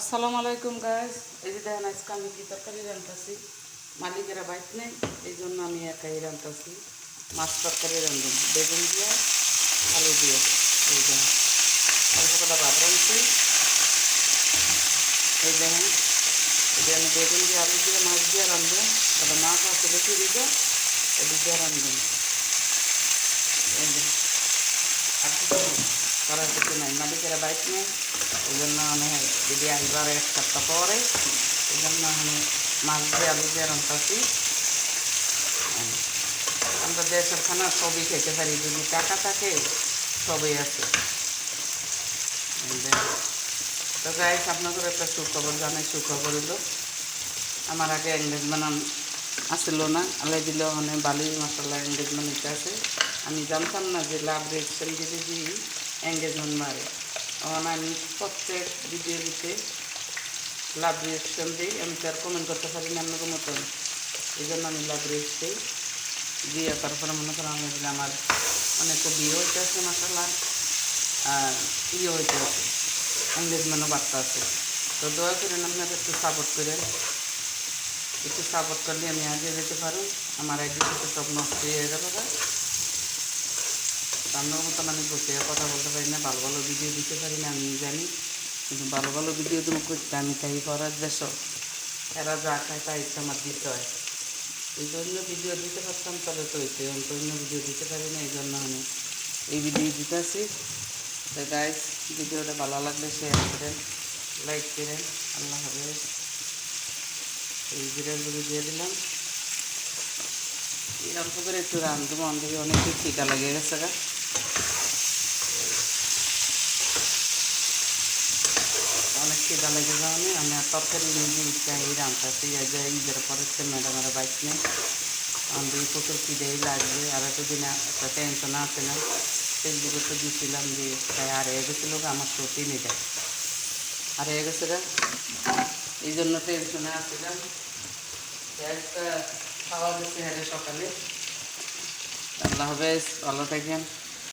আসসালামু আলাইকুম গাইস। এই যে দেখেন আজকে আমি কি তরকারি রান্তাছি, মালিকেরা বাইক নেই, এই জন্য আমি একাই রান্তাছি। মাছ তরকারি রান্ধব বেগুন দিয়ে আলু দিয়ে। এই দেখেন অল্প কটা ভাত রাঁধছি। এই দেখেন এই যে আমি বেগুন দিয়ে আলু দিয়ে মাছ দিয়ে রাঁধবো। ওটা মাছ আছে বেশি দিকে এদিক দিয়ে রাঁধবেন। এই যে আর কিছু করার কিছু নাই, মালিকেরা বাইক নেই, এই জন্য আমি যদি আসবার এক সপ্তাহ পরে এই জন্য আমি মাছ দিয়ে আলু দিয়ে রান্তাছি। আমরা দেশের খানা সবই খেতে পারি, যদি টাকা থাকে সবই আছে। তো গাইস আপনাদের একটা সুখবর জানাই। সুখবর হলো আমার আগে এঙ্গেজমেন্ট আসছিল না, আলাই দিলেও মানে বালি মশলা এঙ্গেজমেন্ট নিতে আছে। আমি জানতাম না যে লাভ রিয়েকশন যদি দিই এঙ্গেজমেন্ট মারে। তখন আমি প্রত্যেক ভিডিও দিতে লাভ রিয়েকশন দিই। আমি তো আর কমেন্ট করতে পারি না আপনাদের মতন, এই জন্য আমি লাভ রিয়েক্ট দিই দিয়ে তারপরে মনে করেন আমি দিলে আমার অনেক বিয়ে হইতে আছে মশলা আর ইয়ে হইতে আছে, এঙ্গেজমেন্টও বার্তা আছে। তো দয়া করেন আপনারা একটু সাপোর্ট করেন, একটু সাপোর্ট করলে আমি আগে যেতে পারো। আমার একদিকে সব নষ্ট হয়ে যাবে। আপনার মতন আমি বসে কথা বলতে পারি না, ভালো ভালো ভিডিও দিতে পারি না আমি জানি, কিন্তু ভালো ভালো ভিডিও তুমি করতে আমি তাই করার দেশ। এরা যা খায় তাই ইচ্ছা আমার দিতে হয়, এই জন্য ভিডিও দিতে পারতাম তবে তো হইতে, অন্য ভিডিও দিতে পারি না, এই জন্য আমি এই ভিডিও দিতে আসি। তো গাইস ভিডিওটা ভালো লাগলে শেয়ার করেন, লাইক করেন। আল্লাহ হাফেজ। এই জিরাগুলো দিয়ে দিলাম, এই অল্প করে একটু রান্ধবো, অন্ধকে অনেক খিদা লেগে গেছে গা। অনেক খিদা লেগে যাওয়া আমি আর তরকারি নিজে ইচ্ছা এই রান্তাছি। এই যে ঈদের পরে ম্যাডামের বাইক নেই, আমাদের প্রচুর খিদেই লাগবে। আর এতদিন একটা টেনশন আছে না, ফেসবুকে তো দিয়েছিলাম যে তাই আর হয়ে গেছিলো আমার সত্যি নেই যায় আর হয়ে গেছে গা, এই জন্য টেনশনে আসছিলাম। একটা খাওয়া গেছে হ্যাঁ সকালে। আল্লাহ হাফেজ, ভালো থাকেন।